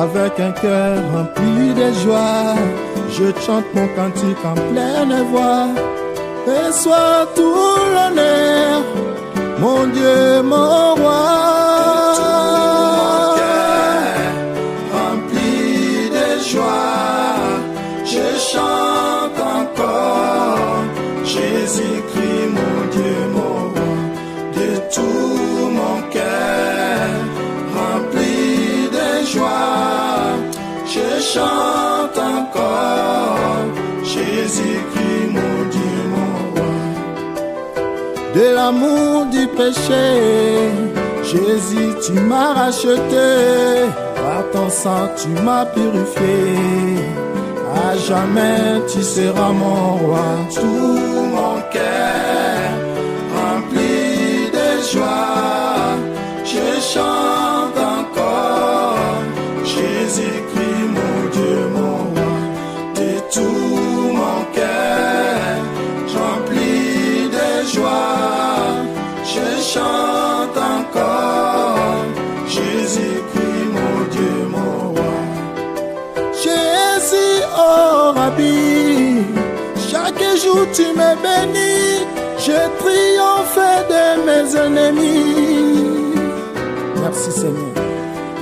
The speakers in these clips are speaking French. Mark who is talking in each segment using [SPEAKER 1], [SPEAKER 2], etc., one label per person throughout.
[SPEAKER 1] Avec un cœur rempli de joie, je chante mon cantique en pleine voix. Et sois tout l'honneur, mon Dieu, mon roi.
[SPEAKER 2] Tout mon cœur rempli de joie, je chante encore Jésus-Christ, mon Dieu, mon roi. De tout mon cœur rempli de joie, je chante encore Jésus-Christ, mon Dieu, mon roi.
[SPEAKER 1] De l'amour du péché, Jésus, tu m'as racheté. Par ton sang, tu m'as purifié. À jamais, tu seras mon roi.
[SPEAKER 2] Tout mon cœur rempli de joie, je chante encore Jésus-Christ, mon Dieu, mon roi. De tout mon cœur rempli de joie, je chante encore Jésus-Christ, mon Dieu, mon roi.
[SPEAKER 1] Jésus, oh Rabbi, chaque jour tu me bénis. Je triomphe de mes ennemis. Merci Seigneur.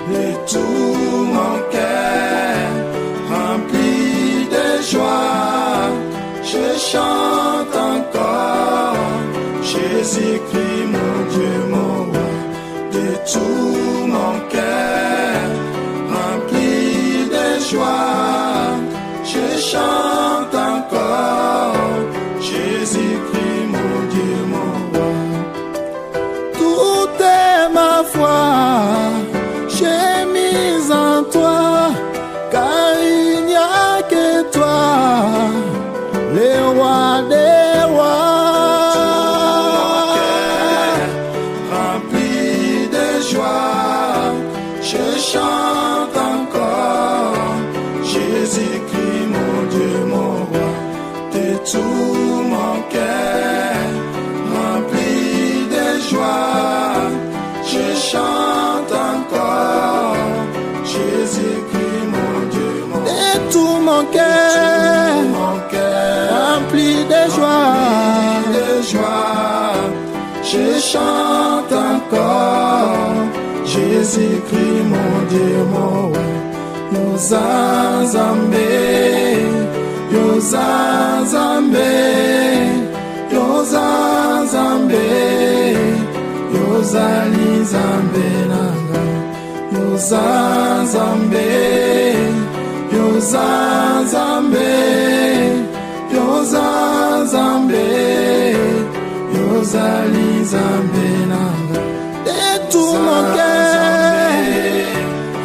[SPEAKER 2] De tout mon cœur rempli de joie, je chante encore Jésus-Christ, mon Dieu, mon roi. De tout mon cœur rempli de joie, je chante encore Jésus-Christ, mon Dieu, mon roi.
[SPEAKER 1] Tout est ma foi, j'ai mis en toi, car il n'y a que toi, le roi des rois.
[SPEAKER 2] Rempli de joie, je chante encore Jésus-Christ, mon Dieu, mon roi. De tout mon cœur rempli de joie, je chante encore Jésus-Christ, mon Dieu, mon roi.
[SPEAKER 1] Et tout mon cœur rempli de joie,
[SPEAKER 2] je chante encore Jésus-Christ, mon Dieu, mon roi. Yozanzambe, Yozanzambe, Yozanzambe, Yozali Zambe nanga, Yozanzambe, Yozanzambe, Yozanzambe, Yozali Zambe nanga.
[SPEAKER 1] et tout mon cœur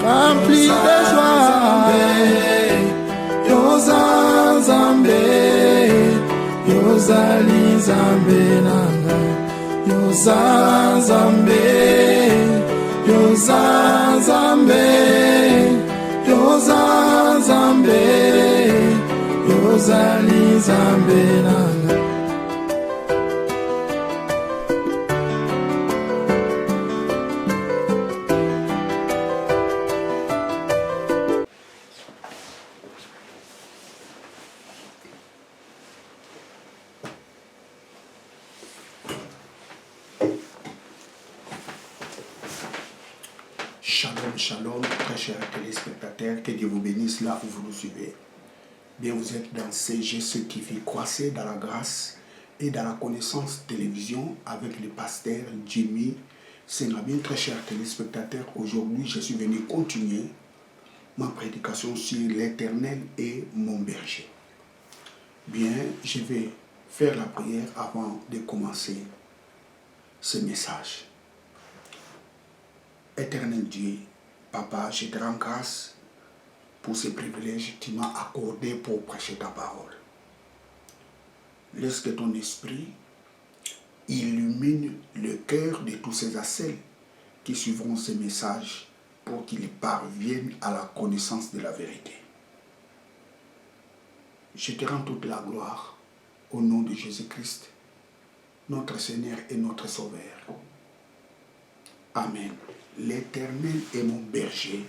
[SPEAKER 1] rempli de joie.
[SPEAKER 2] Yozanzambe, Yozali Zambe nanga, Yozanzambe, Yozanzambe, Yozanzambe, Yozali Zambe nanga.
[SPEAKER 3] Shalom, shalom, très chers téléspectateurs, que Dieu vous bénisse là où vous nous suivez. Bien, vous êtes dans CGC TV, croissez dans la grâce et dans la connaissance télévision avec le pasteur Jimmy Senabien. Très chers téléspectateurs, aujourd'hui je suis venu continuer ma prédication sur l'Éternel et mon berger. Bien, je vais faire la prière avant de commencer ce message. Éternel Dieu, Papa, je te rends grâce pour ce privilège que tu m'as accordé pour prêcher ta parole. Laisse que ton esprit illumine le cœur de tous ces assels qui suivront ce message pour qu'ils parviennent à la connaissance de la vérité. Je te rends toute la gloire au nom de Jésus-Christ, notre Seigneur et notre Sauveur. Amen. L'Éternel est mon berger,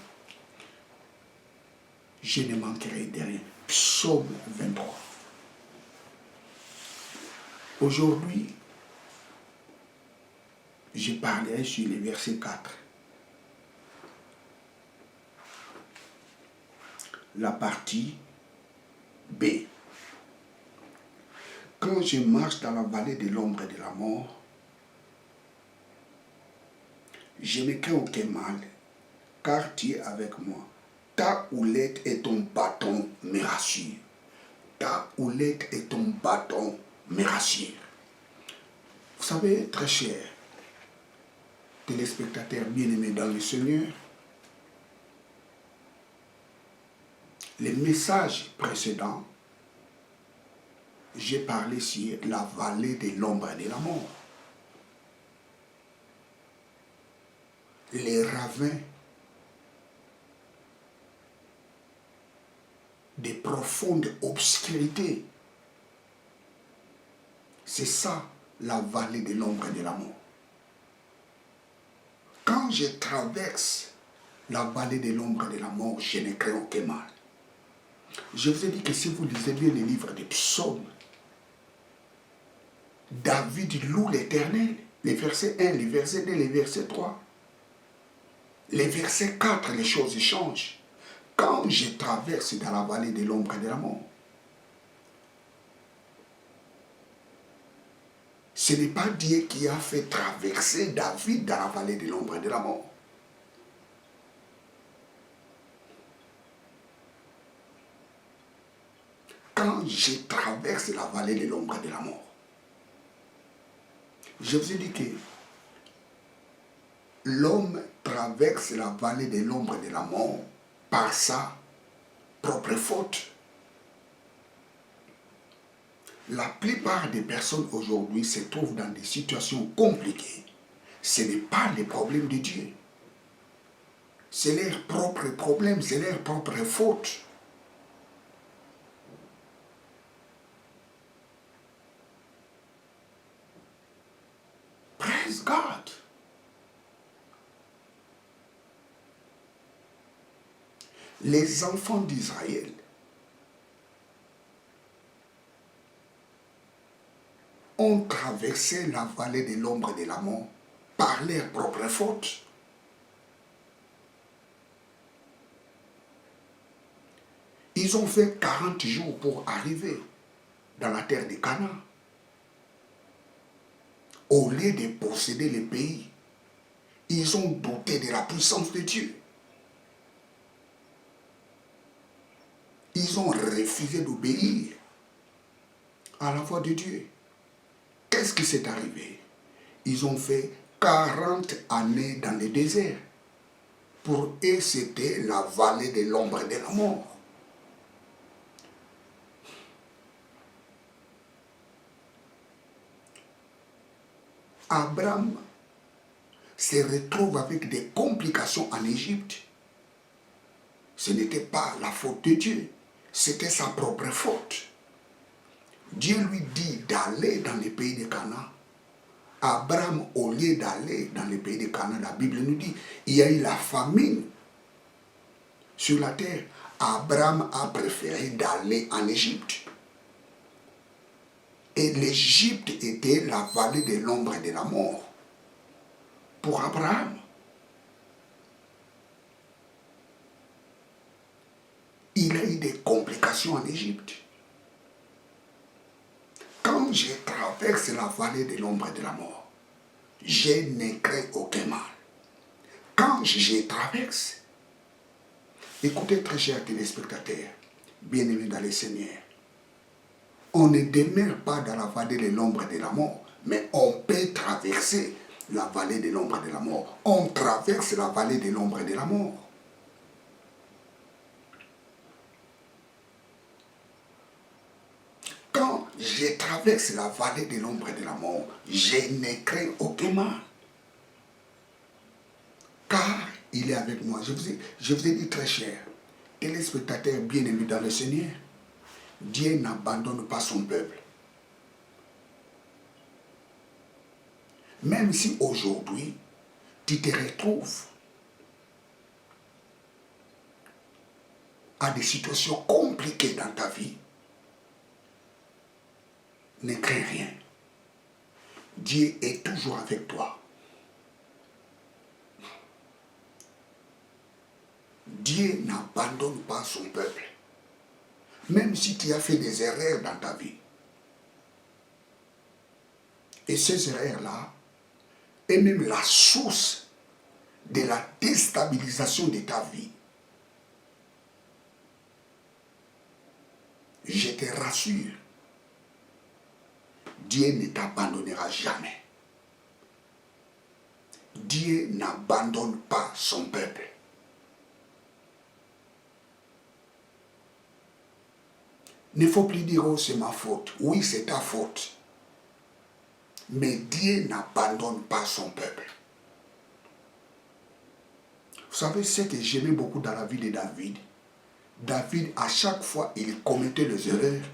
[SPEAKER 3] je ne manquerai de rien. Psaume 23. Aujourd'hui, je parlerai sur le verset 4. La partie B. Quand je marche dans la vallée de l'ombre de la mort, je ne crains aucun mal, car tu es avec moi. Ta houlette et ton bâton me rassurent. Ta houlette et ton bâton me rassurent. Vous savez, très chers téléspectateurs bien-aimés dans le Seigneur, les messages précédents, j'ai parlé sur la vallée de l'ombre de la mort. Les ravins de profonde obscurité. C'est ça, la vallée de l'ombre de la mort. Quand je traverse la vallée de l'ombre de la mort, je ne crains aucun mal. Je vous ai dit que si vous lisez bien les livres des psaumes, David loue l'Éternel, les versets 1, les versets 2, les versets 3. Les versets 4, les choses changent. Quand je traverse dans la vallée de l'ombre de la mort, ce n'est pas Dieu qui a fait traverser David dans la vallée de l'ombre de la mort. Quand je traverse la vallée de l'ombre de la mort, je vous ai dit que l'homme traverse la vallée de l'ombre de la mort par sa propre faute. La plupart des personnes aujourd'hui se trouvent dans des situations compliquées. Ce n'est pas les problèmes de Dieu. C'est leur propre problème, c'est leur propre faute. Praise God. Les enfants d'Israël ont traversé la vallée de l'ombre de la mort par leur propre faute. Ils ont fait 40 jours pour arriver dans la terre de Canaan. Au lieu de posséder le pays, ils ont douté de la puissance de Dieu. Ils ont refusé d'obéir à la voix de Dieu. Qu'est-ce qui s'est arrivé? Ils ont fait 40 années dans le désert. Pour eux, c'était la vallée de l'ombre de la mort. Abraham se retrouve avec des complications en Égypte. Ce n'était pas la faute de Dieu, c'était sa propre faute. Dieu lui dit d'aller dans le pays de Canaan. Abraham, au lieu d'aller dans le pays de Canaan, la Bible nous dit, il y a eu la famine sur la terre. Abraham a préféré d'aller en Égypte. Et l'Égypte était la vallée de l'ombre de la mort pour Abraham. Il a eu des complications en Égypte. Quand je traverse la vallée de l'ombre de la mort, je ne crains aucun mal. Quand je traverse, écoutez très chers téléspectateurs, bien-aimés dans le Seigneur, on ne demeure pas dans la vallée de l'ombre de la mort, mais on peut traverser la vallée de l'ombre de la mort. On traverse la vallée de l'ombre de la mort. Quand je traverse la vallée de l'ombre de la mort, je ne crains aucun mal. Car il est avec moi. Je vous ai dit très cher, téléspectateurs bien-aimés dans le Seigneur, Dieu n'abandonne pas son peuple. Même si aujourd'hui, tu te retrouves à des situations compliquées dans ta vie, ne crains rien. Dieu est toujours avec toi. Dieu n'abandonne pas son peuple. Même si tu as fait des erreurs dans ta vie. Et ces erreurs-là est même la source de la déstabilisation de ta vie. Je te rassure, Dieu ne t'abandonnera jamais. Dieu n'abandonne pas son peuple. Il ne faut plus dire, oh, c'est ma faute. Oui, c'est ta faute. Mais Dieu n'abandonne pas son peuple. Vous savez ce que j'aimais beaucoup dans la vie de David? David, à chaque fois, il commettait les erreurs.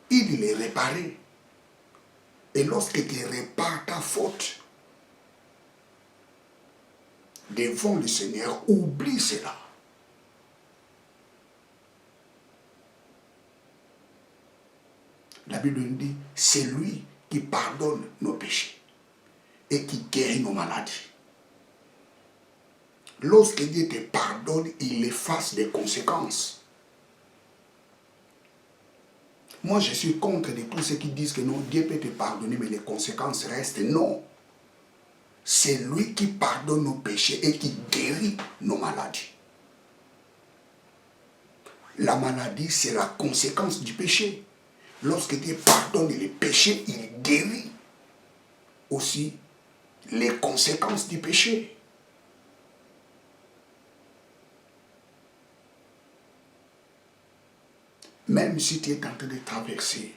[SPEAKER 3] Il les réparait. Et lorsque tu répares ta faute, devant le Seigneur, oublie cela. La Bible nous dit, c'est lui qui pardonne nos péchés et qui guérit nos maladies. Lorsque Dieu te pardonne, il efface des conséquences. Moi, je suis contre de tous ceux qui disent que non, Dieu peut te pardonner, mais les conséquences restent. Non. C'est lui qui pardonne nos péchés et qui guérit nos maladies. La maladie, c'est la conséquence du péché. Lorsque Dieu pardonne les péchés, il guérit aussi les conséquences du péché. Même si tu es en train de traverser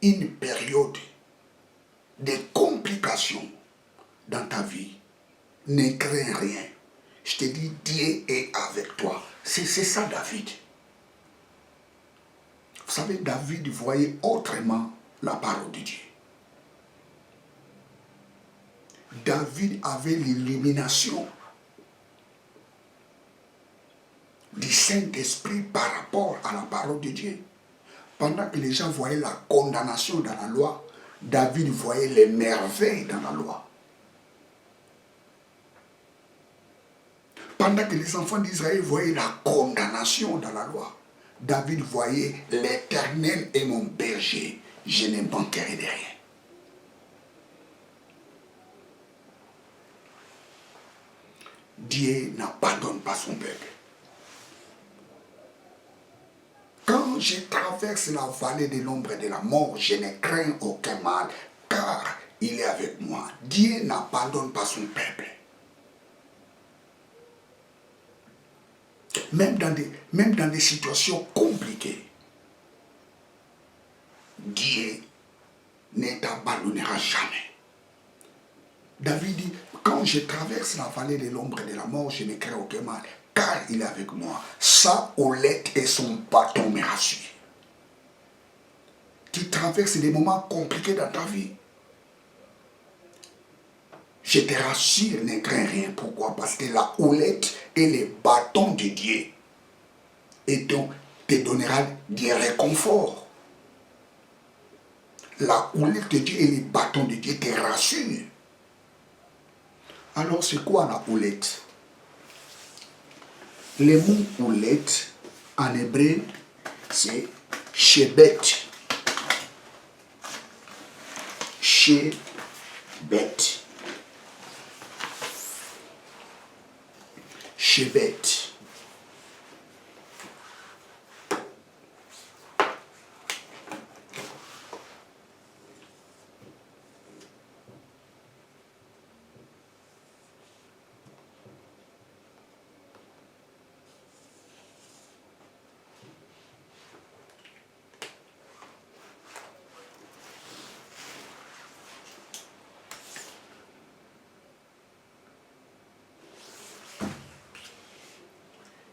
[SPEAKER 3] une période de complications dans ta vie, ne crains rien. Je te dis, Dieu est avec toi. C'est ça, David. Vous savez, David voyait autrement la parole de Dieu. David avait l'illumination du Saint-Esprit par rapport à la parole de Dieu. Pendant que les gens voyaient la condamnation dans la loi, David voyait les merveilles dans la loi. Pendant que les enfants d'Israël voyaient la condamnation dans la loi, David voyait l'Éternel est mon berger, je ne manquerai de rien. Dieu n'abandonne pas son peuple. Quand je traverse la vallée de l'ombre et de la mort, je ne crains aucun mal, car il est avec moi. Dieu n'abandonne pas son peuple. Même dans des situations compliquées, Dieu ne t'abandonnera jamais. David dit, quand je traverse la vallée de l'ombre et de la mort, je ne crains aucun mal, car il est avec moi. Sa houlette et son bâton me rassurent. Tu traverses des moments compliqués dans ta vie. Je te rassure, ne crains rien. Pourquoi? Parce que la houlette et le bâton de Dieu et donc te donnera des réconforts. La houlette de Dieu et le bâton de Dieu te rassurent. Alors c'est quoi la houlette? Le mot houlette en hébreu c'est shebet. Shebet. Shebet.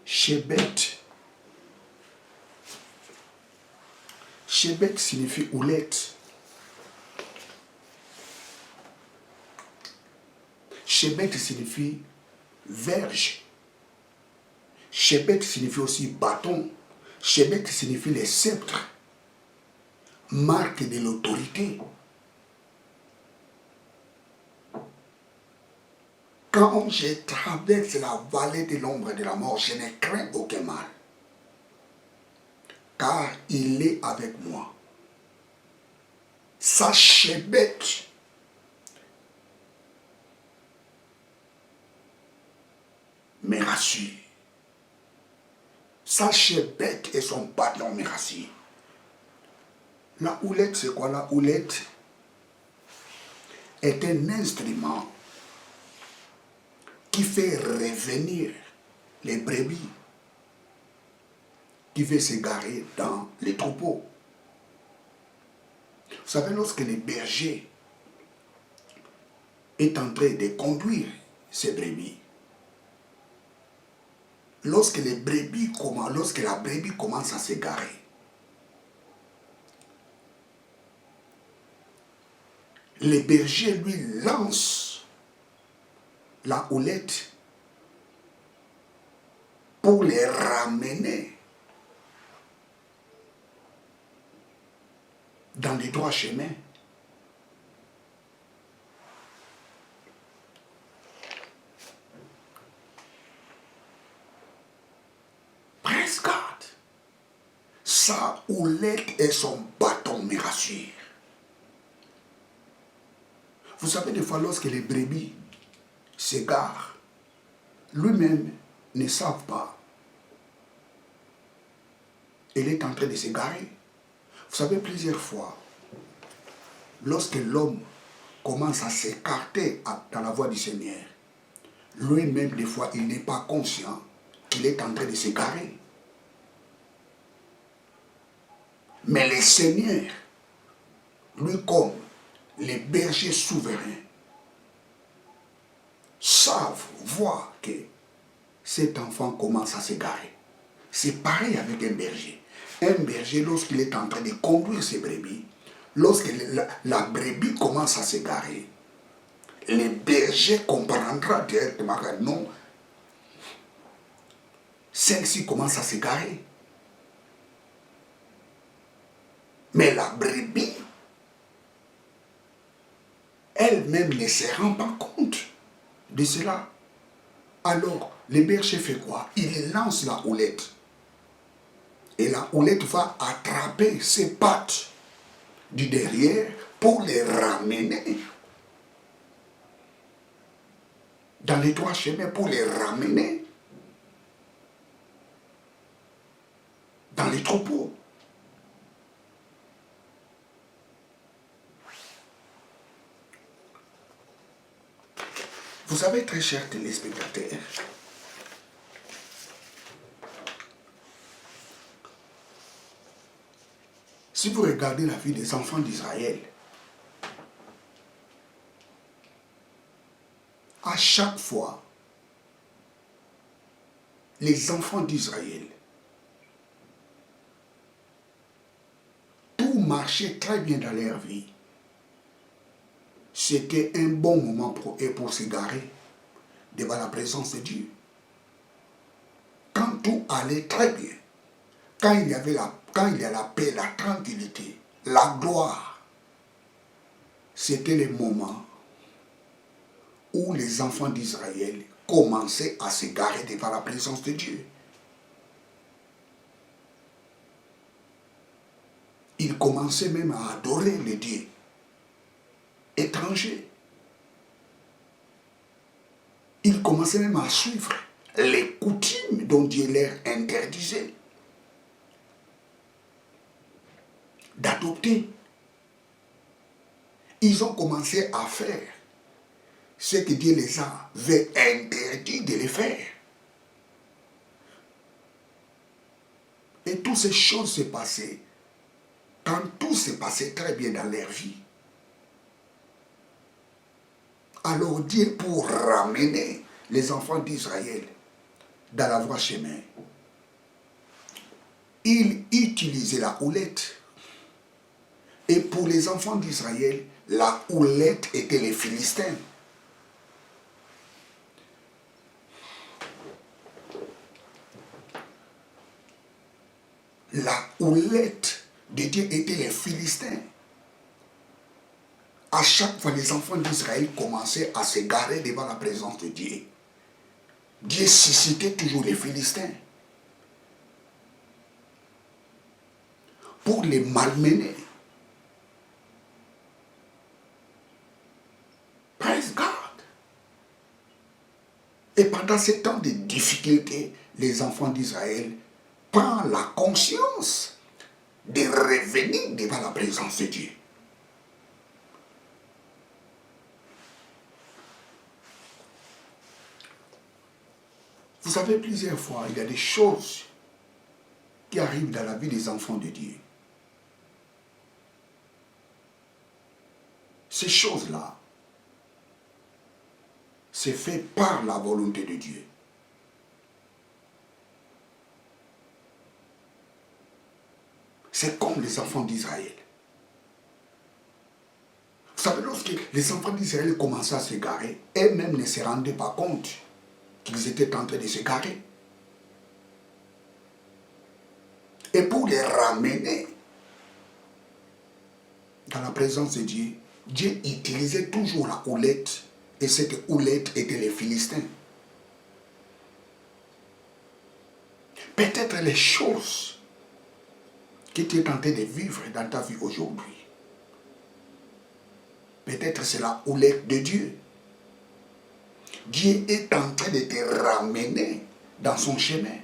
[SPEAKER 3] Shebet. Shebet signifie houlette. Shebet signifie verge. Shebet signifie aussi bâton. Shebet signifie les sceptres. Marque de l'autorité. Quand je traverse la vallée de l'ombre de la mort, je ne crains aucun mal. Car il est avec moi. Sa chébette me rassure. Sa chébette et son bâton me rassurent. La houlette, c'est quoi la houlette? Est un instrument qui fait revenir les brebis qui fait s'égarer dans les troupeaux. Vous savez, lorsque le berger est en train de conduire ses brebis, lorsque la brebis commence à s'égarer, le berger lui lance la houlette pour les ramener dans les droits chemins. Praise God. Sa houlette et son bâton me rassurent. Vous savez, des fois, lorsque les brebis s'égarent, lui-même ne savent pas. Il est en train de s'égarer. Vous savez, plusieurs fois, lorsque l'homme commence à s'écarter dans la voie du Seigneur, lui-même, des fois, il n'est pas conscient qu'il est en train de s'égarer. Mais le Seigneur, lui comme les bergers souverains, savent, voient que cet enfant commence à s'égarer. C'est pareil avec un berger. Un berger, lorsqu'il est en train de conduire ses brebis, lorsque la brebis commence à s'égarer, le berger comprendra directement que non, celle-ci commence à s'égarer. Mais la brebis, elle-même ne se rend pas compte de cela. Alors, le berger fait quoi? Il lance la houlette. Et la houlette va attraper ses pattes du derrière pour les ramener dans les droits chemins, pour les ramener dans les troupeaux. Vous savez, très chers téléspectateurs, si vous regardez la vie des enfants d'Israël, à chaque fois, les enfants d'Israël, tout marchait très bien dans leur vie. C'était un bon moment pour eux pour s'égarer devant la présence de Dieu. Quand tout allait très bien, quand il y a la paix, la tranquillité, la gloire, c'était le moment où les enfants d'Israël commençaient à s'égarer devant la présence de Dieu. Ils commençaient même à adorer les dieux étrangers. Ils commençaient même à suivre les coutumes dont Dieu leur interdisait d'adopter. Ils ont commencé à faire ce que Dieu les avait interdit de les faire. Et toutes ces choses se passaient quand tout se passait très bien dans leur vie. Alors Dieu, pour ramener les enfants d'Israël dans la voie chemin, il utilisait la houlette. Et pour les enfants d'Israël, la houlette était les Philistins. la houlette de Dieu était les Philistins. À chaque fois, les enfants d'Israël commençaient à se garer devant la présence de Dieu. Dieu suscitait toujours les Philistins pour les malmener. Praise God. Et pendant ces temps de difficultés, les enfants d'Israël prennent la conscience de revenir devant la présence de Dieu. Vous savez, plusieurs fois, il y a des choses qui arrivent dans la vie des enfants de Dieu. Ces choses-là, c'est fait par la volonté de Dieu. C'est comme les enfants d'Israël. Vous savez, lorsque les enfants d'Israël commençaient à se garer, eux-mêmes ne se rendaient pas compte qu'ils étaient en train de se garer. Et pour les ramener dans la présence de Dieu, Dieu utilisait toujours la houlette, et cette houlette était les Philistins. Peut-être les choses que tu es en train de vivre dans ta vie aujourd'hui, peut-être c'est la houlette de Dieu. Dieu est en train de te ramener dans son chemin.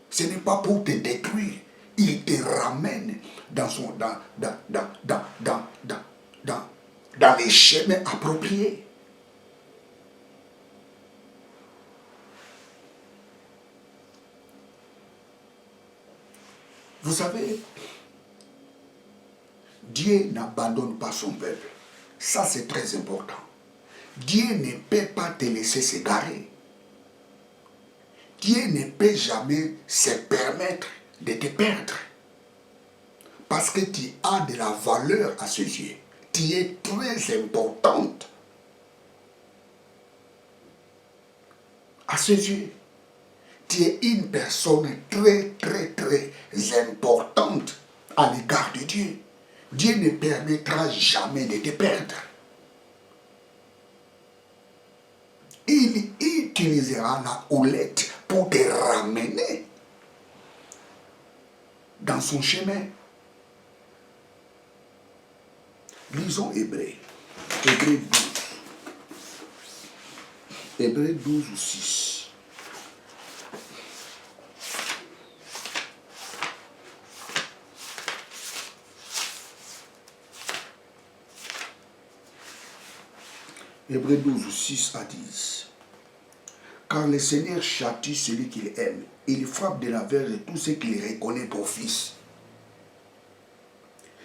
[SPEAKER 3] Ce n'est pas pour te détruire. Il te ramène dans les chemins appropriés. Vous savez, Dieu n'abandonne pas son peuple. Ça, c'est très important. Dieu ne peut pas te laisser s'égarer. Dieu ne peut jamais se permettre de te perdre. Parce que tu as de la valeur à ses yeux. Tu es très importante à ses yeux. Tu es une personne très importante à l'égard de Dieu. Dieu ne permettra jamais de te perdre. Il utilisera la houlette pour te ramener dans son chemin. Lisons Hébreux. Hébreux 12. Hébreux 12 ou 6. Hébreux 12 ou 6 à 10. Car le Seigneur châtie celui qu'il aime. Il frappe de la verge tout ce qu'il reconnaît pour fils.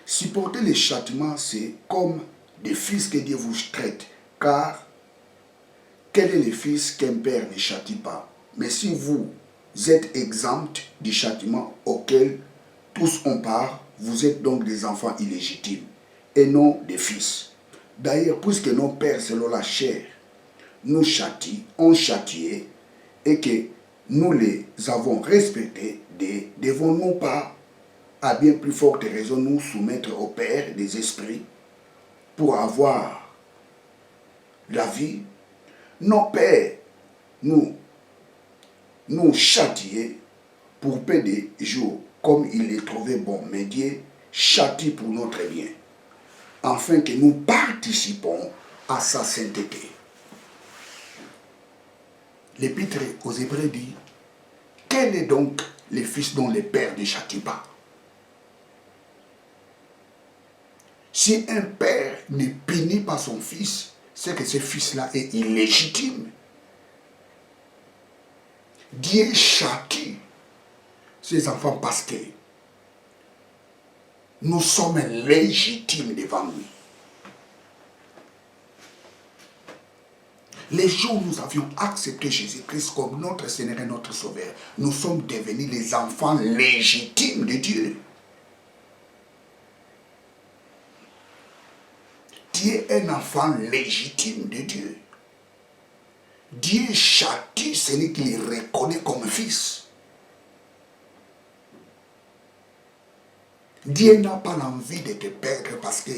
[SPEAKER 3] Supporter les châtiments, c'est comme des fils que Dieu vous traite. Car quel est le fils qu'un père ne châtie pas? Mais si vous êtes exempts du châtiment auquel tous ont part, vous êtes donc des enfants illégitimes et non des fils. D'ailleurs, puisque nos pères, selon la chair, nous ont châtié et que nous les avons respectés, devons-nous pas, à bien plus forte raison, nous soumettre au Père des esprits pour avoir la vie? Nos pères nous châtiaient pour peu de jours, comme il les trouvait bon, mais Dieu châtie pour notre bien, afin que nous participons à sa sainteté. L'Épître aux Hébreux dit, quel est donc le fils dont le père ne châtie pas? Si un père ne punit pas son fils, c'est que ce fils-là est illégitime. Dieu châtie ses enfants parce que nous sommes légitimes devant lui. Les jours où nous avions accepté Jésus-Christ comme notre Seigneur et notre Sauveur, nous sommes devenus les enfants légitimes de Dieu. Tu es un enfant légitime de Dieu. Dieu châtie celui qui le reconnaît comme fils. Dieu n'a pas l'envie de te perdre parce que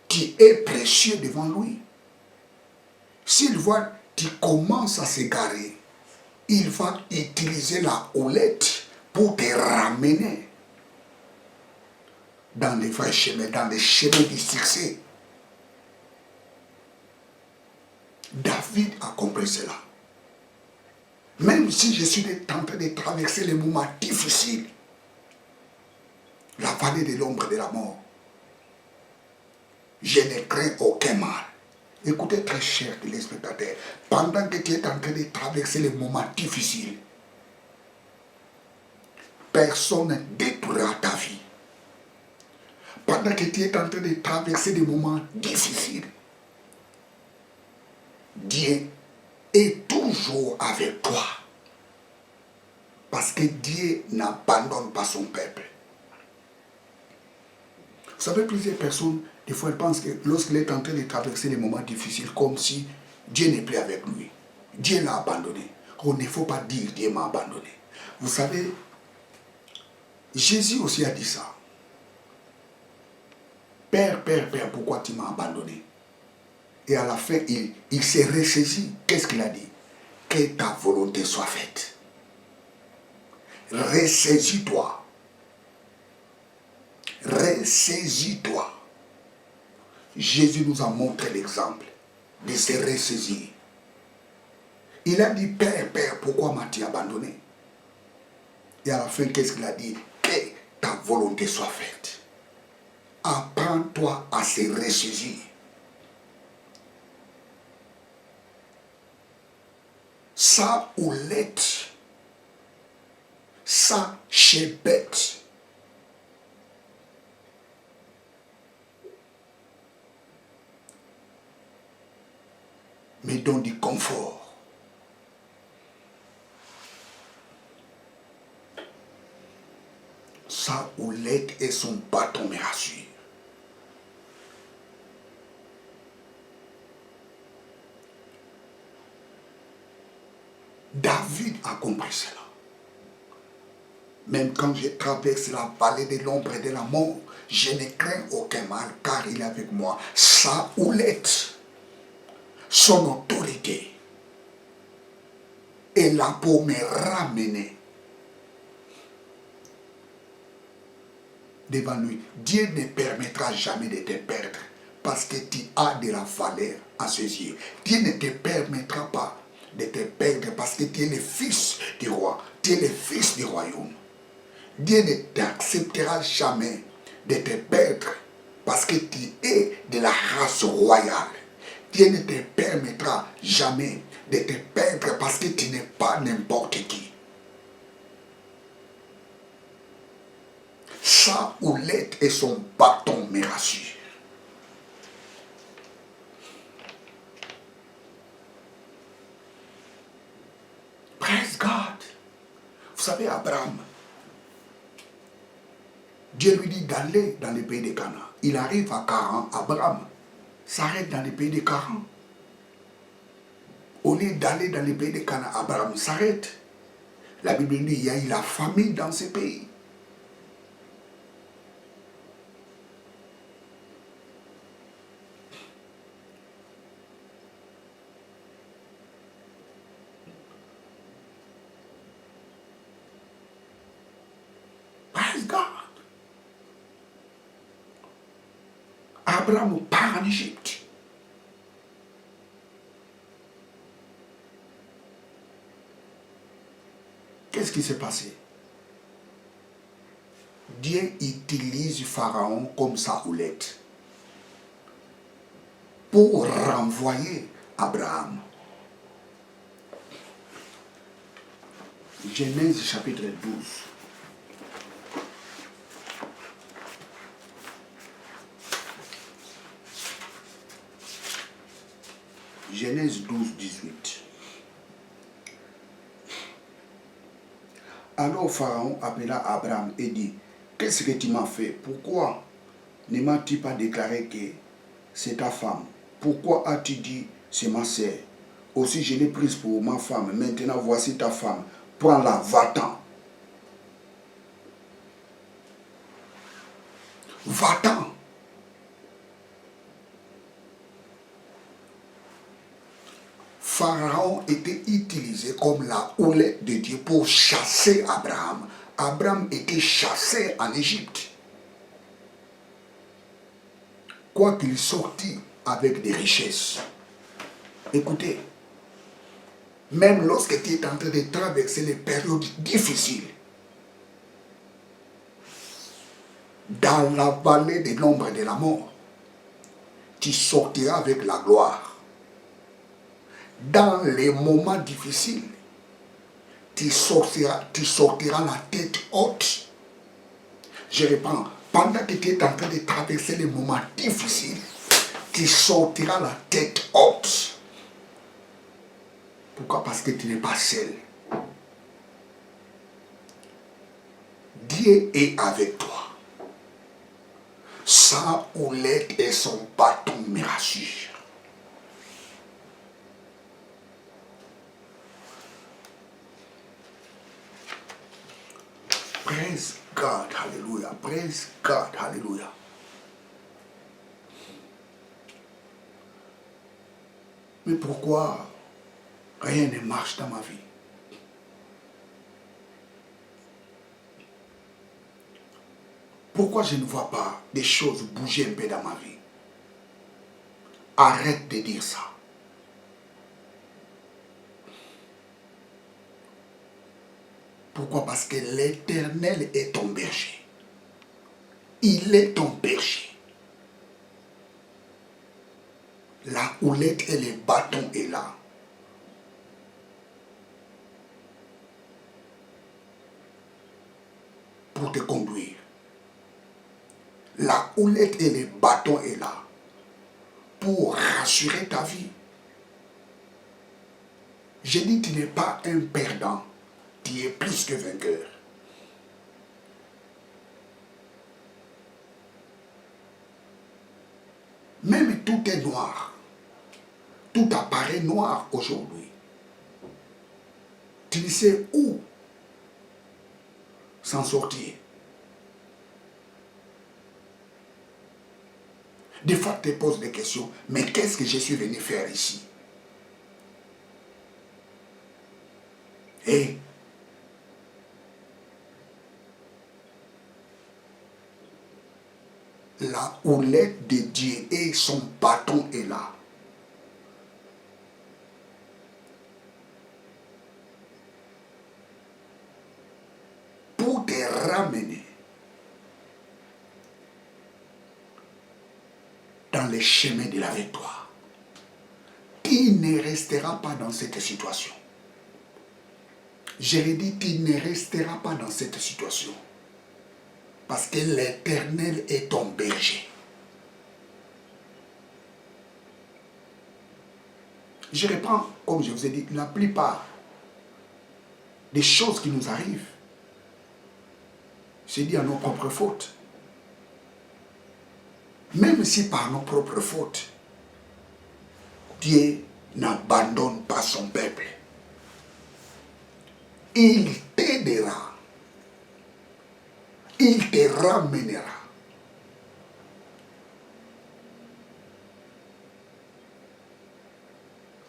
[SPEAKER 3] tu es précieux devant lui. S'il voit que tu commences à s'égarer, il va utiliser la houlette pour te ramener dans les vrais chemins, dans les chemins du succès. David a compris cela. Même si je suis en train de traverser les moments difficiles, la vallée de l'ombre de la mort, je ne crains aucun mal. Écoutez très cher téléspectateurs, pendant que tu es en train de traverser les moments difficiles, personne ne détruira ta vie. Pendant que tu es en train de traverser des moments difficiles, Dieu est toujours avec toi. Parce que Dieu n'abandonne pas son peuple. Vous savez, plusieurs personnes, des fois, elles pensent que lorsqu'il est en train de traverser des moments difficiles, comme si Dieu n'est plus avec lui. Dieu l'a abandonné. Il ne faut pas dire Dieu m'a abandonné. Vous savez, Jésus aussi a dit ça. Père, Père, Père, pourquoi tu m'as abandonné? Et à la fin, il s'est ressaisi. Qu'est-ce qu'il a dit? Que ta volonté soit faite. Ressaisis-toi. Ressaisis-toi. Jésus nous a montré l'exemple de se ressaisir. Il a dit, Père, Père, pourquoi m'as-tu abandonné? Et à la fin, qu'est-ce qu'il a dit? Que ta volonté soit faite. Apprends-toi à se ressaisir. Sa houlette, sa chébette, me donne du confort. Sa houlette et son bâton me rassurent. David a compris cela. Même quand je traverse la vallée de l'ombre et de la mort, je ne crains aucun mal car il est avec moi. Sa houlette, son autorité est là pour me ramener devant lui. Dieu ne permettra jamais de te perdre parce que tu as de la valeur à ses yeux. Dieu ne te permettra pas de te perdre parce que tu es le fils du roi. Tu es le fils du royaume. Dieu ne t'acceptera jamais de te perdre parce que tu es de la race royale. Dieu ne te permettra jamais de te perdre parce que tu n'es pas n'importe qui. Sa houlette et son bâton me rassurent. Praise God. Vous savez, Abraham, Dieu lui dit d'aller dans le pays de Canaan. Il arrive à Charan. Abraham s'arrête dans le pays de Charan. Au lieu d'aller dans le pays de Canaan, Abraham s'arrête. La Bible dit qu'il y a eu la famine dans ce pays. Praise God. Abraham part en Égypte. Qu'est-ce qui s'est passé? Dieu utilise Pharaon comme sa houlette pour renvoyer Abraham. Genèse chapitre 12. Genèse 12, 18. Alors Pharaon appela Abraham et dit, qu'est-ce que tu m'as fait? Pourquoi ne m'as-tu pas déclaré que c'est ta femme? Pourquoi as-tu dit, c'est ma sœur? Aussi je l'ai prise pour ma femme. Maintenant voici ta femme. Prends-la, va-t'en. Va-t'en. Pharaon était utilisé comme la houlette de Dieu pour chasser Abraham. Abraham était chassé en Égypte. Quoiqu'il sortit avec des richesses. Écoutez, même lorsque tu es en train de traverser les périodes difficiles, dans la vallée de l'ombre de la mort, tu sortiras avec la gloire. Dans les moments difficiles, tu sortiras la tête haute. Je reprends. Pendant que tu es en train de traverser les moments difficiles, tu sortiras la tête haute. Pourquoi? Parce que tu n'es pas seul. Dieu est avec toi. Sa houlette et son bâton me rassurent. Praise God, hallelujah. Praise God, hallelujah. Mais pourquoi rien ne marche dans ma vie? Pourquoi je ne vois pas des choses bouger un peu dans ma vie? Arrête de dire ça. Pourquoi? Parce que l'Éternel est ton berger. Il est ton berger. La houlette et le bâton est là. Pour te conduire. La houlette et le bâton est là. Pour rassurer ta vie. Je dis, tu n'es pas un perdant. Tu es plus que vainqueur. Même tout est noir. Tout apparaît noir aujourd'hui. Tu ne sais où s'en sortir. Des fois, tu te poses des questions. Mais qu'est-ce que je suis venu faire ici? Et la houlette de Dieu et son bâton est là. Pour te ramener dans les chemins de la victoire. Tu ne resteras pas dans cette situation. Je l'ai dit, tu ne resteras pas dans cette situation. Parce que l'Éternel est ton berger. Je reprends, comme je vous ai dit, la plupart des choses qui nous arrivent, c'est dit à nos propres fautes. Même si par nos propres fautes, Dieu n'abandonne pas son peuple. Il t'aidera. Il te ramènera.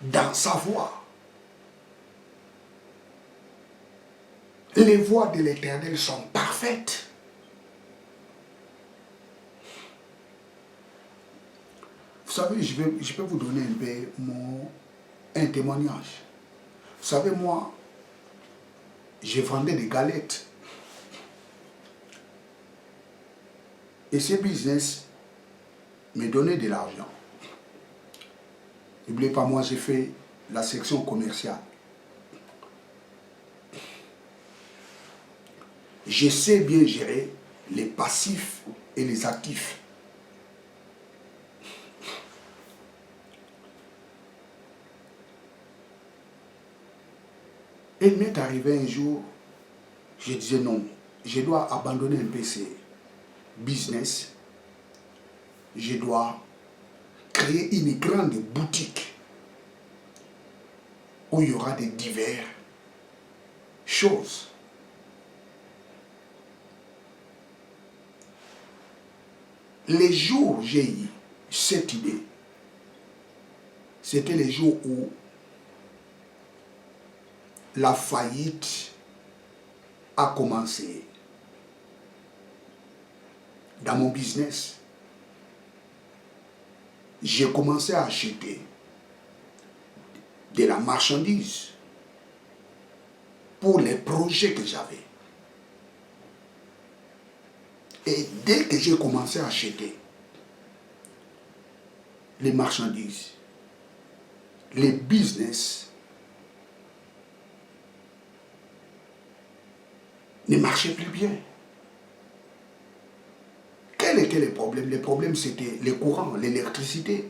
[SPEAKER 3] Dans sa voie. Les voies de l'Éternel sont parfaites. Vous savez, je peux vous donner un peu un témoignage. Vous savez, moi, je vendais des galettes. Et ce business me donnait de l'argent. N'oubliez pas, moi j'ai fait la section commerciale. Je sais bien gérer les passifs et les actifs. Et il m'est arrivé un jour, je disais non, je dois abandonner un peu ces business. Je dois créer une grande boutique où il y aura des diverses choses. les jours où j'ai eu cette idée, c'était les jours où la faillite a commencé dans mon business. J'ai commencé à acheter de la marchandise pour les projets que j'avais. Et dès que j'ai commencé à acheter les marchandises, les business ne marchaient plus bien. Quels étaient les problèmes? Les problèmes, c'était le courant, l'électricité.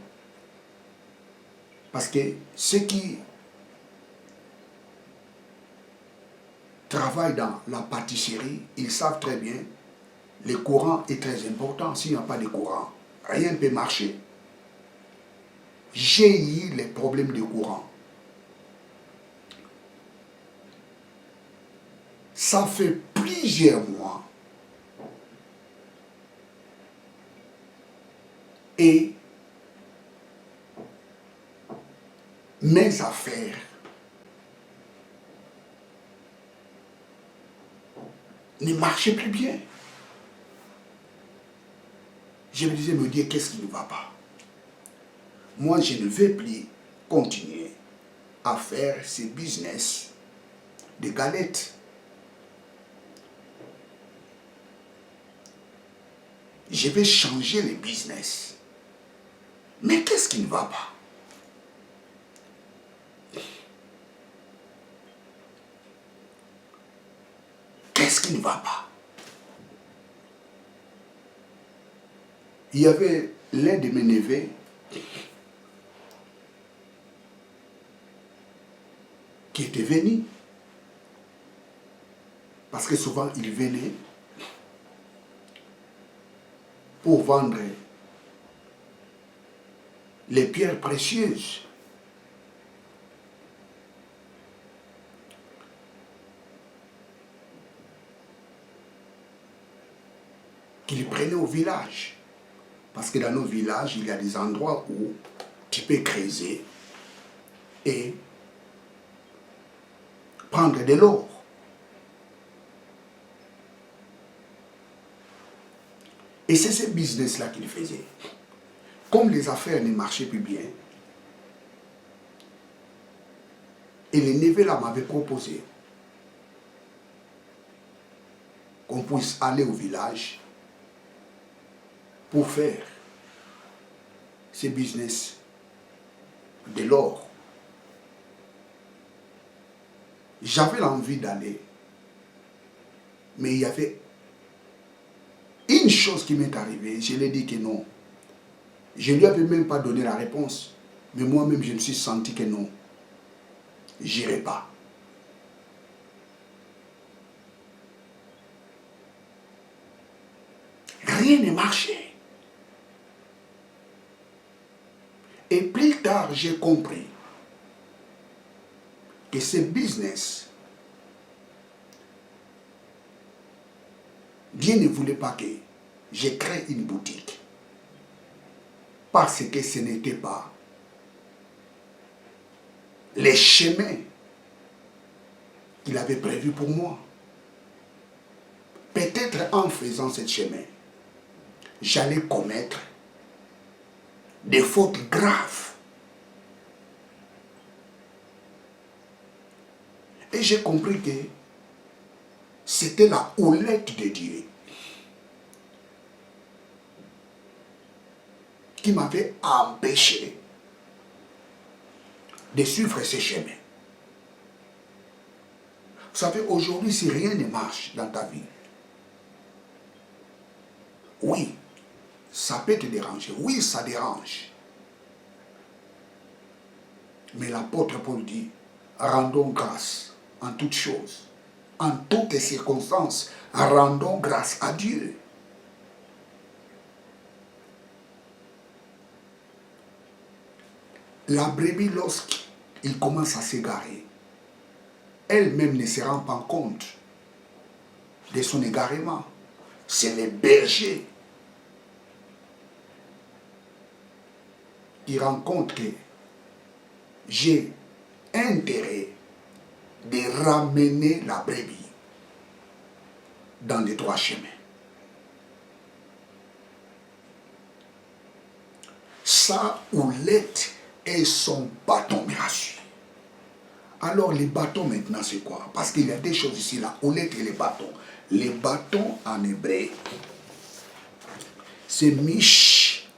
[SPEAKER 3] Parce que ceux qui travaillent dans la pâtisserie, ils savent très bien, le courant est très important. S'il n'y a pas de courant, rien ne peut marcher. J'ai eu les problèmes de courant. Ça fait plusieurs mois. Et mes affaires ne marchaient plus bien. Je me disais, me dire, qu'est-ce qui ne va pas? Moi, je ne vais plus continuer à faire ce business de galettes. Je vais changer le business. Mais qu'est-ce qui ne va pas? Qu'est-ce qui ne va pas? Il y avait l'un de mes neveux qui était venu. Parce que souvent, il venait pour vendre les pierres précieuses. Qu'il prenait au village. Parce que dans nos villages, il y a des endroits où tu peux creuser et prendre de l'or. Et c'est ce business-là qu'il faisait. Comme les affaires ne marchaient plus bien, et le neveu là m'avait proposé qu'on puisse aller au village pour faire ce business de l'or. J'avais l'envie d'aller, mais il y avait une chose qui m'est arrivée, je lui ai dit que non. Je ne lui avais même pas donné la réponse, mais moi-même je me suis senti que non, j'irai pas. Rien ne marchait. Et plus tard, j'ai compris que ce business, Dieu ne voulait pas que je crée une boutique. Parce que ce n'était pas les chemins qu'il avait prévus pour moi. Peut-être en faisant ce chemin, j'allais commettre des fautes graves. Et j'ai compris que c'était la houlette de Dieu qui m'avait empêché de suivre ce chemin. Vous savez, aujourd'hui, si rien ne marche dans ta vie, oui, ça peut te déranger. Oui, ça dérange. Mais l'apôtre Paul dit, rendons grâce en toutes choses, en toutes circonstances, rendons grâce à Dieu. La brebis, lorsqu'il commence à s'égarer, elle-même ne se rend pas compte de son égarement. C'est le berger il rencontre que j'ai intérêt de ramener la brebis dans les droits chemins. Sa houlette et son bâton me rassurent. Alors les bâtons maintenant c'est quoi? Parce qu'il y a des choses ici, la houlette et les bâtons. Les bâtons en hébreu, c'est mish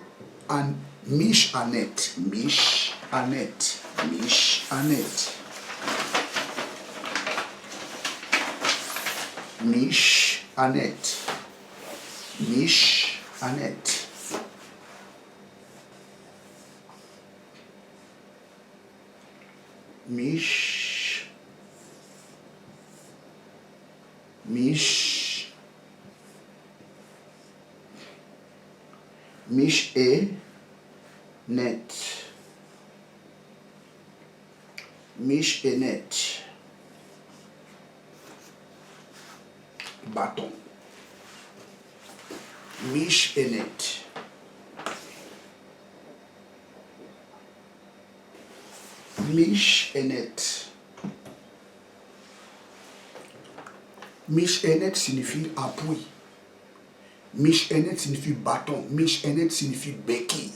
[SPEAKER 3] anet, mish anet, mish anet, mish anet. Mish anet, mish anet. Mish, mish, mish et net, mish et net, bâton, mish et net. Mish et net. Mish et net signifie appui. Mish et net signifie bâton. Mish et net signifie béquille.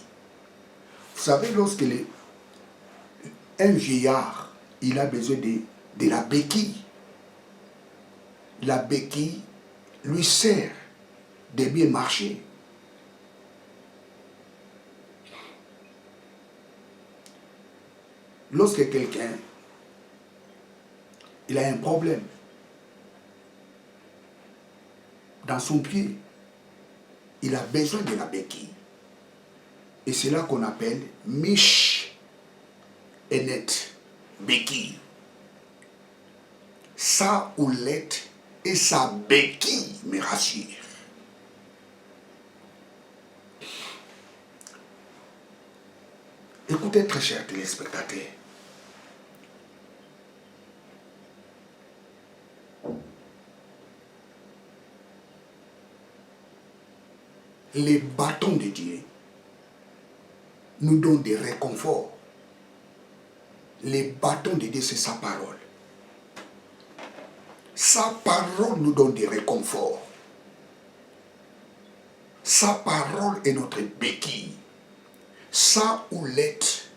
[SPEAKER 3] Vous savez, lorsque un vieillard, il a besoin de la béquille. La béquille lui sert de bien marcher. Lorsque quelqu'un il a un problème dans son pied, il a besoin de la béquille. Et c'est là qu'on appelle mish et net, béquille. Sa houlette et sa béquille me rassurent. Écoutez, très chers téléspectateurs, les bâtons de Dieu nous donnent des réconforts. Les bâtons de Dieu, c'est sa parole. Sa parole nous donne des réconforts. Sa parole est notre béquille. Sa houlette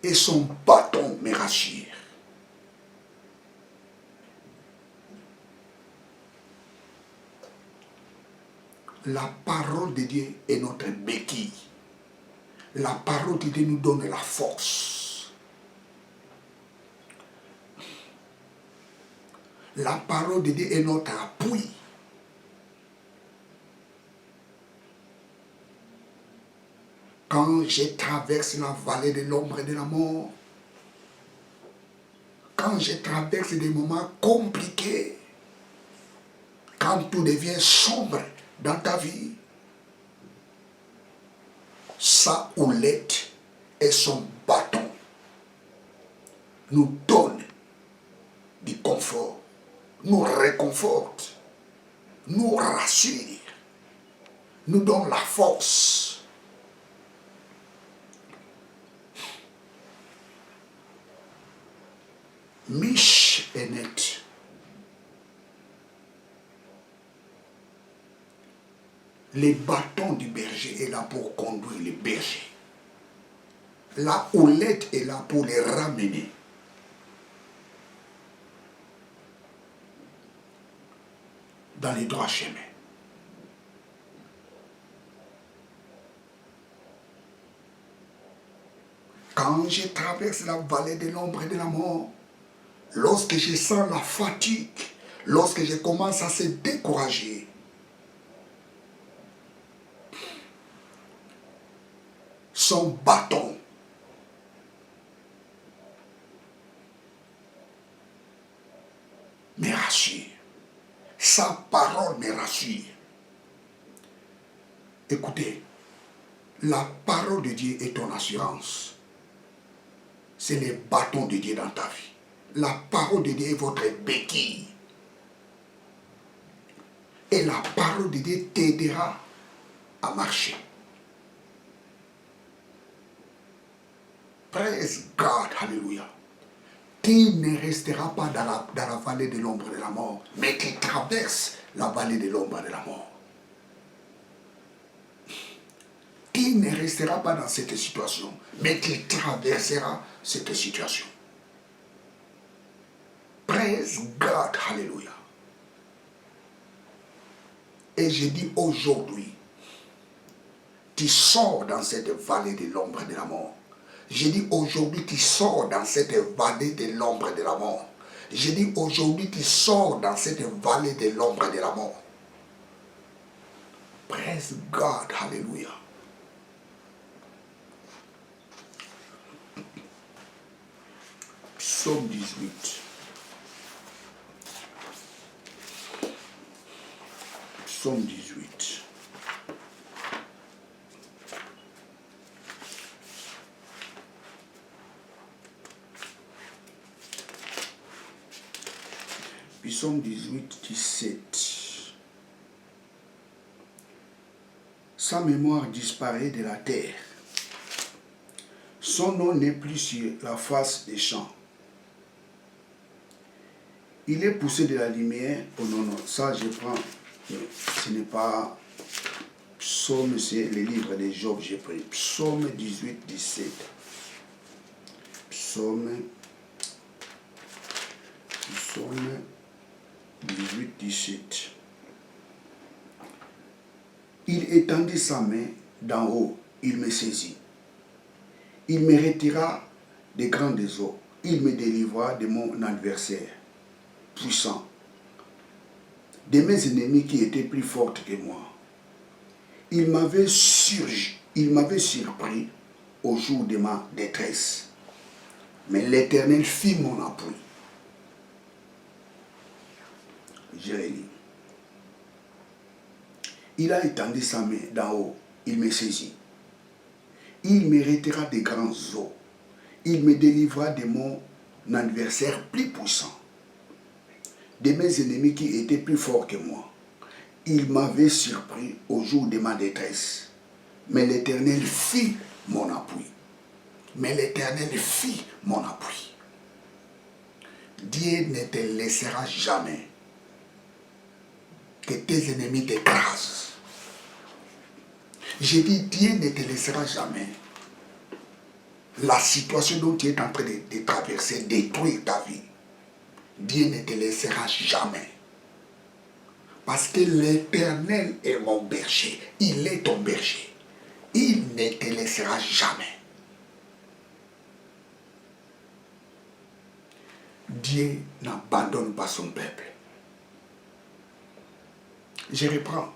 [SPEAKER 3] et son bâton me rassurent. La parole de Dieu est notre béquille. La parole de Dieu nous donne la force. La parole de Dieu est notre appui. Quand je traverse la vallée de l'ombre et de la mort, quand je traverse des moments compliqués, quand tout devient sombre dans ta vie, sa houlette et son bâton nous donnent du confort, nous réconfortent, nous rassurent, nous donnent la force. Mish et net. Les bâtons du berger est là pour conduire les bergers. La houlette est là pour les ramener. Dans les droits chemins. Quand je traverse la vallée de l'ombre et de la mort, lorsque je sens la fatigue, lorsque je commence à se décourager, son bâton me rassure. Sa parole me rassure. Écoutez, la parole de Dieu est ton assurance. C'est les bâtons de Dieu dans ta vie. La parole de Dieu est votre béquille. Et la parole de Dieu t'aidera à marcher. Praise God, Alléluia. Qui ne restera pas dans la vallée de l'ombre de la mort, mais qui traverse la vallée de l'ombre de la mort. Qui ne restera pas dans cette situation, mais qui traversera cette situation. Praise God, Alléluia. Et je dis aujourd'hui, tu sors dans cette vallée de l'ombre de la mort. Je dis aujourd'hui, tu sors dans cette vallée de l'ombre de la mort. Je dis aujourd'hui, tu sors dans cette vallée de l'ombre de la mort. Praise God, Alléluia. Psaume 18. Psaume 18. Psaume 18, 17. Sa mémoire disparaît de la terre. Son nom n'est plus sur la face des champs. Il est poussé de la lumière. Oh non, non, ça je prends. Ce n'est pas Psaume, c'est le livre de Job, j'ai pris. Psaume 18, 17. Psaume 18, 17. Il étendit sa main d'en haut, il me saisit. Il me retira des grandes eaux. Il me délivra de mon adversaire puissant, de mes ennemis qui étaient plus forts que moi. Il m'avait surpris au jour de ma détresse. Mais l'Éternel fit mon appui. Jérémie. Il a étendu sa main d'en haut, il me saisit. Il me retira des grandes eaux. Il me délivra de mon adversaire plus puissant, de mes ennemis qui étaient plus forts que moi. Il m'avait surpris au jour de ma détresse. Mais l'Éternel fit mon appui. Mais l'Éternel fit mon appui. Dieu ne te laissera jamais que tes ennemis t'écrasent. J'ai dit, Dieu ne te laissera jamais la situation dont tu es en train de traverser détruire ta vie. Dieu ne te laissera jamais. Parce que l'Éternel est mon berger. Il est ton berger. Il ne te laissera jamais. Dieu n'abandonne pas son peuple. Je reprends.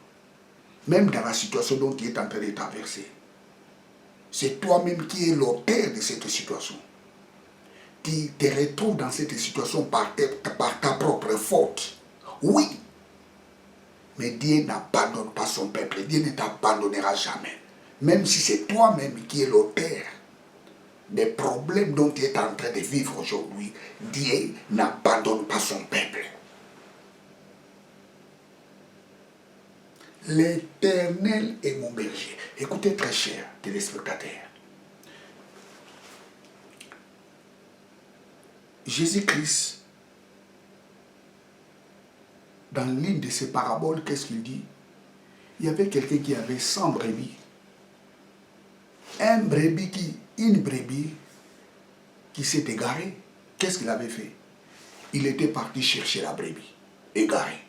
[SPEAKER 3] Même dans la situation dont tu es en train de traverser, c'est toi-même qui es l'auteur de cette situation. Tu te retrouves dans cette situation par ta propre faute. Oui. Mais Dieu n'abandonne pas son peuple. Dieu ne t'abandonnera jamais. Même si c'est toi-même qui es l'auteur des problèmes dont tu es en train de vivre aujourd'hui, Dieu n'abandonne pas son peuple. L'Éternel est mon berger. Écoutez très chers téléspectateurs. Jésus-Christ, dans l'une de ses paraboles, qu'est-ce qu'il dit? Il y avait quelqu'un qui avait 100 brebis. Une brebis qui s'est égarée. Qu'est-ce qu'il avait fait? Il était parti chercher la brebis, égarée.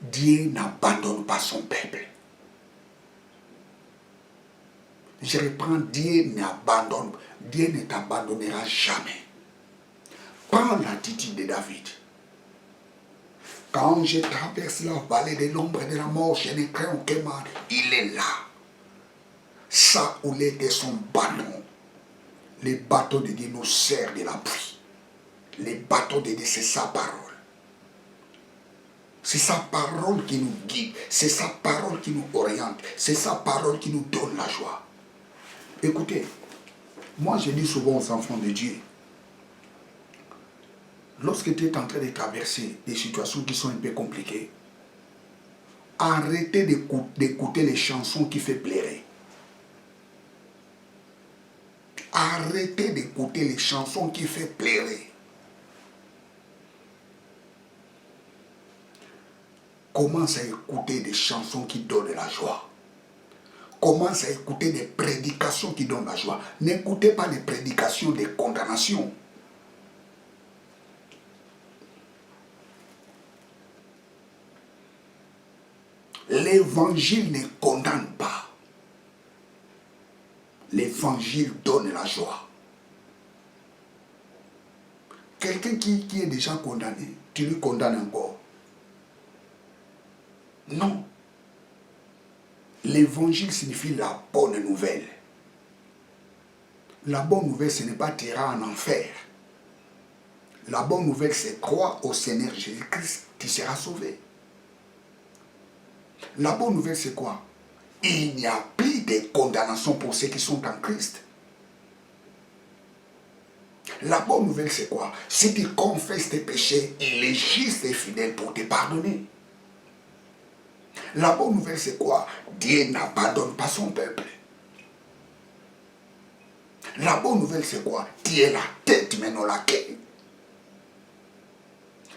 [SPEAKER 3] Dieu n'abandonne pas son peuple. Je reprends, Dieu ne t'abandonnera jamais. Prends l'attitude de David. Quand je traverse la vallée de l'ombre de la mort, je ne crains aucun mal. Il est là. Sa houlette et son bâton. Les bâtons de Dieu nous servent de l'appui. Les bâtons de Dieu, c'est sa parole. C'est sa parole qui nous guide. C'est sa parole qui nous oriente. C'est sa parole qui nous donne la joie. Écoutez, moi je dis souvent aux enfants de Dieu, lorsque tu es en train de traverser des situations qui sont un peu compliquées, arrêtez d'écouter les chansons qui font pleurer. Arrêtez d'écouter les chansons qui font pleurer. Commence à écouter des chansons qui donnent la joie. Commence à écouter des prédications qui donnent la joie. N'écoutez pas les prédications de condamnation. L'évangile ne condamne pas. L'évangile donne la joie. Quelqu'un qui est déjà condamné, tu lui condamnes encore. Non. L'évangile signifie la bonne nouvelle. La bonne nouvelle, ce n'est pas tirer en enfer. La bonne nouvelle, c'est croire au Seigneur Jésus-Christ, tu seras sauvé. La bonne nouvelle, c'est quoi? Il n'y a plus de condamnation pour ceux qui sont en Christ. La bonne nouvelle, c'est quoi? Si tu confesses tes péchés, il est juste et fidèle pour te pardonner. La bonne nouvelle, c'est quoi? Dieu n'abandonne pas son peuple. La bonne nouvelle, c'est quoi? Dieu est la tête, mais non la queue.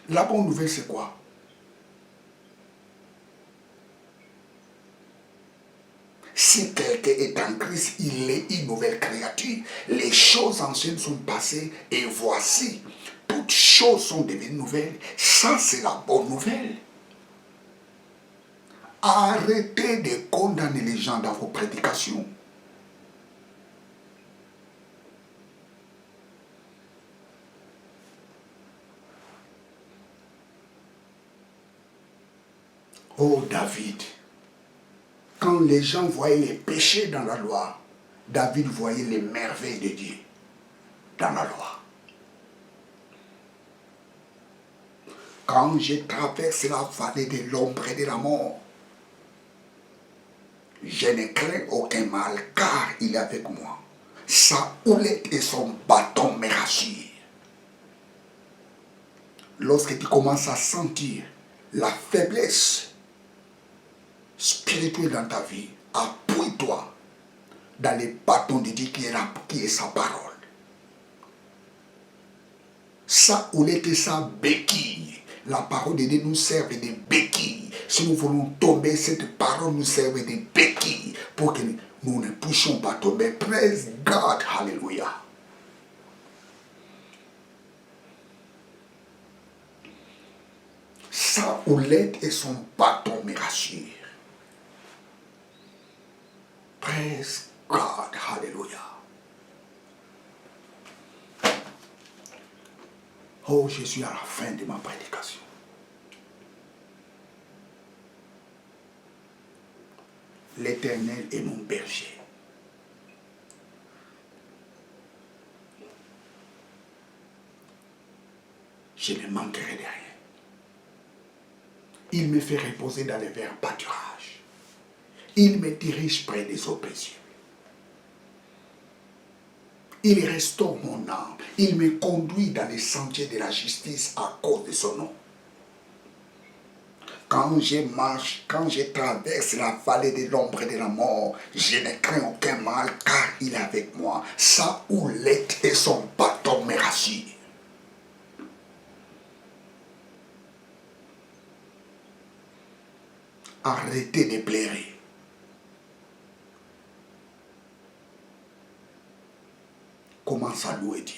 [SPEAKER 3] La bonne nouvelle, c'est quoi? Si quelqu'un est en Christ, il est une nouvelle créature. Les choses anciennes sont passées et voici, toutes choses sont devenues nouvelles. Ça, c'est la bonne nouvelle. Arrêtez de condamner les gens dans vos prédications. Oh David, quand les gens voyaient les péchés dans la loi, David voyait les merveilles de Dieu dans la loi. Quand je traverse la vallée de l'ombre et de la mort, je ne crains aucun mal, car il est avec moi. Sa houlette et son bâton me rassurent. Lorsque tu commences à sentir la faiblesse spirituelle dans ta vie, appuie-toi dans les bâtons de Dieu qui est sa parole. Sa houlette et sa béquille. La parole de Dieu nous sert de béquilles. Si nous voulons tomber, cette parole nous sert de béquilles pour que nous ne puissions pas tomber. Praise God, hallelujah. Sa houlette et son bâton me rassurent. Praise God, hallelujah. Oh, je suis à la fin de ma prédication. L'Éternel est mon berger. Je ne manquerai de rien. Il me fait reposer dans les verts pâturages. Il me dirige près des eaux paisibles. Il restaure mon âme. Il me conduit dans les sentiers de la justice à cause de son nom. Quand je marche, quand je traverse la vallée de l'ombre et de la mort, je ne crains aucun mal car il est avec moi. Sa houlette et son bâton me rassurent. Arrêtez de pleurer. Commence à louer Dieu.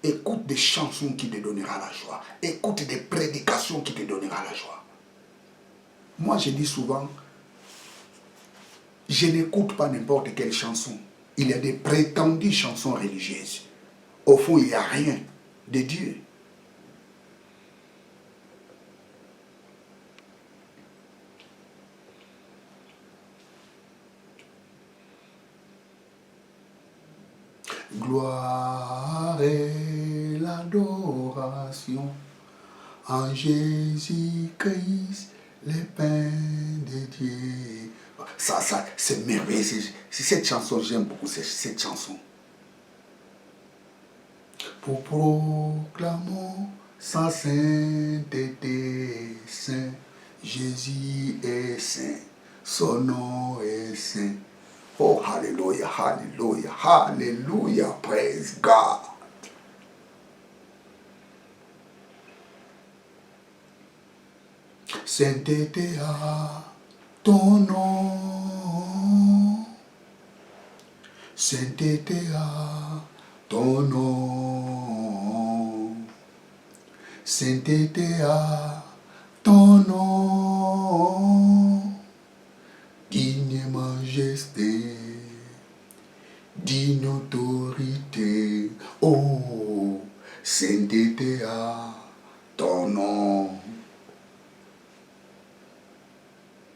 [SPEAKER 3] Écoute des chansons qui te donneront la joie. Écoute des prédications qui te donneront la joie. Moi, je dis souvent, je n'écoute pas n'importe quelle chanson. Il y a des prétendues chansons religieuses. Au fond, il n'y a rien de Dieu. Gloire et l'adoration en Jésus-Christ, le Pain de Dieu. Ça, c'est merveilleux. C'est cette chanson, j'aime beaucoup cette chanson. Pour proclamons sa sainteté, saint, Jésus est saint, son nom est saint. Oh, hallelujah, hallelujah, hallelujah, praise God. Sainteté à ton nom, sainteté à ton nom, sainteté à ton nom, digne majesté, digne autorité, oh, sainteté à ton nom.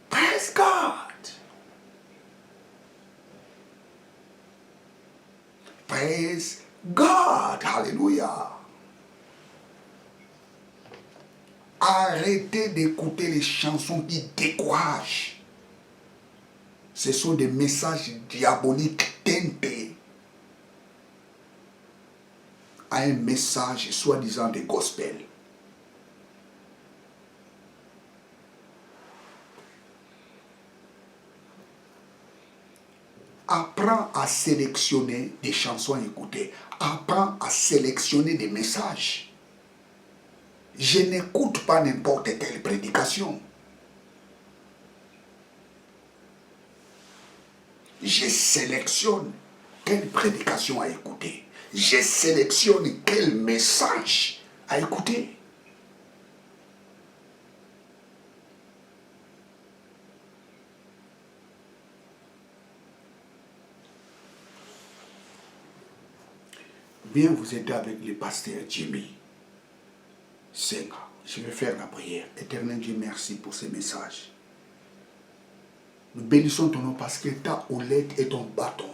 [SPEAKER 3] Praise God. Praise God. Hallelujah. Arrêtez d'écouter les chansons qui découragent. Ce sont des messages diaboliques teintés à un message soi-disant de gospel. Apprends à sélectionner des chansons à écouter. Apprends à sélectionner des messages. Je n'écoute pas n'importe quelle prédication. Je sélectionne quelle prédication à écouter. Je sélectionne quel message à écouter. Bien vous aider avec le pasteur Jimmy Senga. Je vais faire la prière. Éternel Dieu, merci pour ces messages. Nous bénissons ton nom parce que ta houlette et ton bâton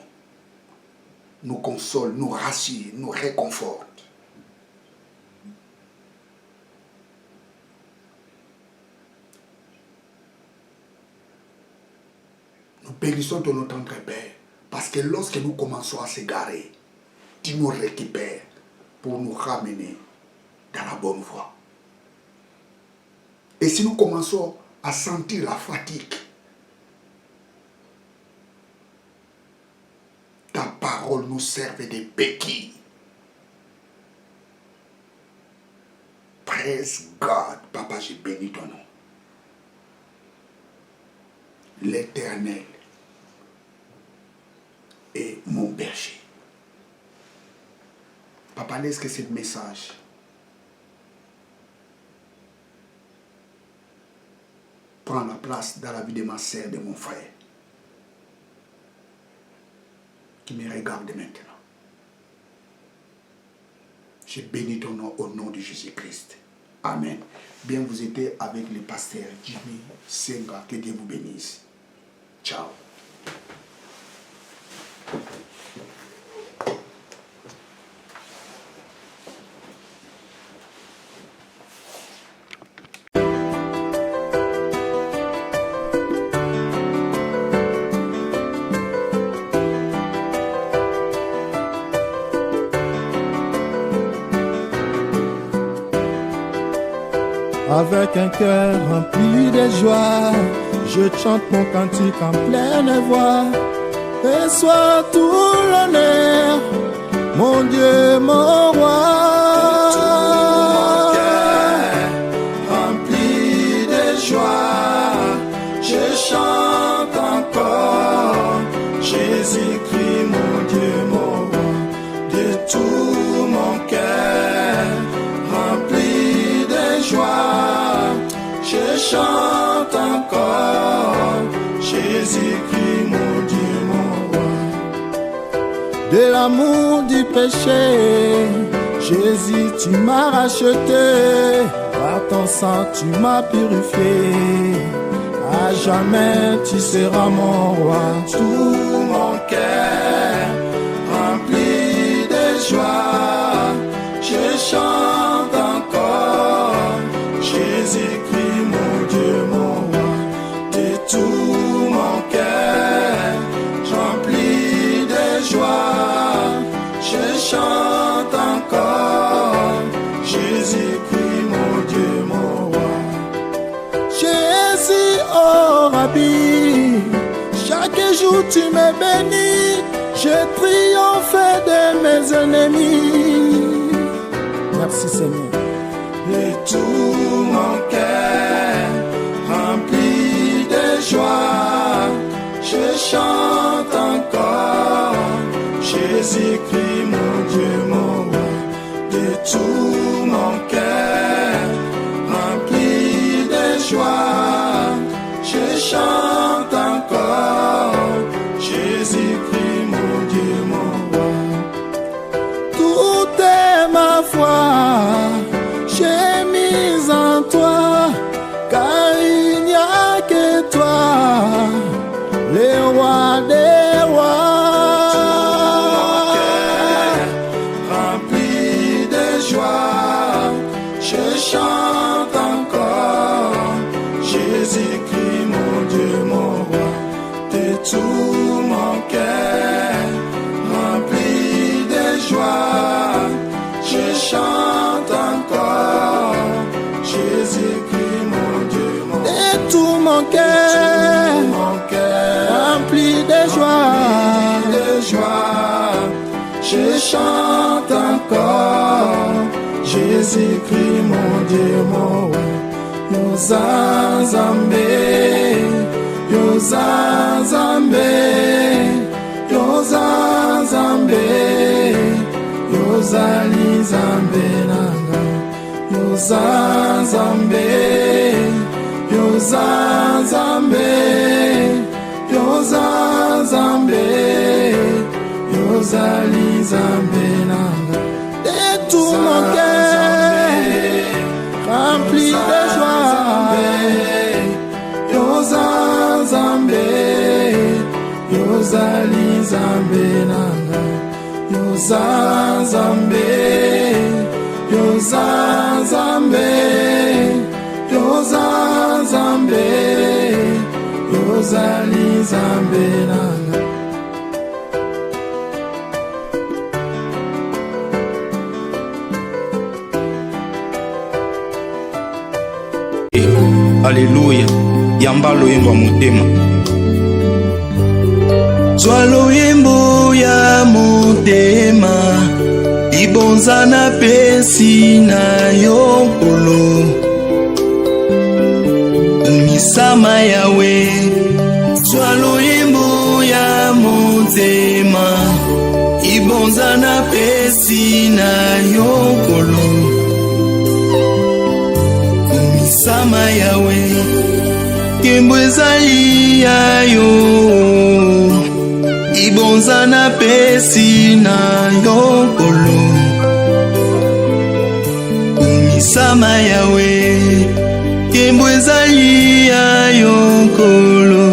[SPEAKER 3] nous consolent, nous rassurent, nous réconfortent. Nous bénissons ton nom, tendre Père, parce que lorsque nous commençons à s'égarer, tu nous récupères pour nous ramener dans la bonne voie. Et si nous commençons à sentir la fatigue, ta parole nous serve de béquille. Praise God, Papa, je bénis ton nom. L'Éternel est mon berger. Papa, laisse que ce message prend la place dans la vie de ma sœur, de mon frère, qui me regarde maintenant. Je bénis ton nom au nom de Jésus-Christ. Amen. Bien vous étiez avec le pasteur Jimmy Senga. Que Dieu vous bénisse. Ciao.
[SPEAKER 1] Avec un cœur rempli de joie, je chante mon cantique en pleine voix. Et soit tout l'honneur, mon Dieu, mon roi.
[SPEAKER 2] Tout mon cœur rempli de joie, je chante encore Jésus-Christ, mon Dieu, mon roi. De tout mon cœur rempli de joie, je chante encore Jésus-Christ, mon Dieu, mon roi.
[SPEAKER 1] De l'amour du péché, Jésus, tu m'as racheté. Par ton sang, tu m'as purifié. À jamais, tu seras mon roi.
[SPEAKER 2] Tout mon cœur rempli de joie, je chante encore Jésus-Christ, mon Dieu, mon roi. De tout mon cœur rempli de joie, je chante encore Jésus-Christ, mon Dieu, mon roi.
[SPEAKER 1] Jésus, oh Rabbi, chaque jour partout tu me bénis, je triomphe de mes ennemis. Merci Seigneur.
[SPEAKER 2] Et tout mon cœur rempli de joie, je chante encore Jésus-Christ mon Dieu, mon roi. De tout mon cœur rempli de joie, je chante encore Jésus-Christ mon Dieu, mon roi.
[SPEAKER 1] Tout est ma foi, j'ai mis en toi, car il n'y a que toi, le roi des rois.
[SPEAKER 2] Rempli de joie, je chante encore Jésus-Christ mon Dieu, mon roi. De tout mon cœur rempli de joie, je chante encore Jésus-Christ mon Dieu, mon roi.
[SPEAKER 1] Et tout mon cœur rempli de joie,
[SPEAKER 2] je chante encore Jésus-Christ mon Dieu, mon roi. Yoza Nzambe, Yoza Nzambe, Yoza Nzambe, Yozali Nzambe nanga. Yoza Nzambe, Yoza Nzambe, Yoza Nzambe, Yozali Nzambe nanga.
[SPEAKER 1] et tout mon cœur rempli de joie.
[SPEAKER 2] Yoza Nzambe, Yozali Nzambe nanga. Yoza Nzambe, Yoza Nzambe, Yoza Nzambe, Yozali Nzambe nanga.
[SPEAKER 4] Alléluia, yamba loyembo motema. Zwa loyembo ya motema, libonza na pesi na yo polo. Umisama yawe, zwa loyembo ya motema, libonza na pesi na yo polo. Sama yawe, kembo ezali ya yo, ibonza na pesi na yo kolo. Umisama yawe, kembo ezali ya yo kolo,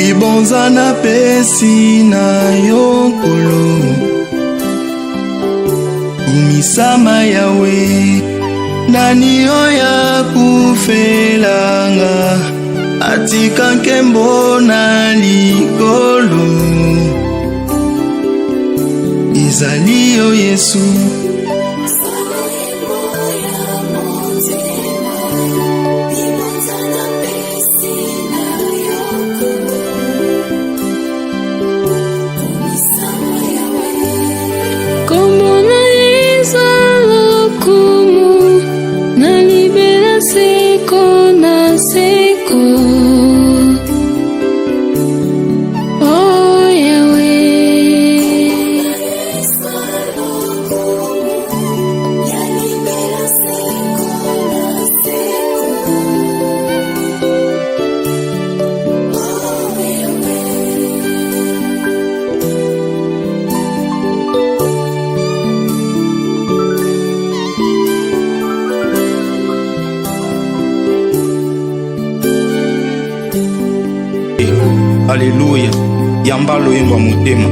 [SPEAKER 4] ibonza na pesi na yo kolo. Umisama yawe, nani oya kufelanga, atika nkembo na likolo. Ezali yo Yesu, Alléluia, yamba loyembo motema.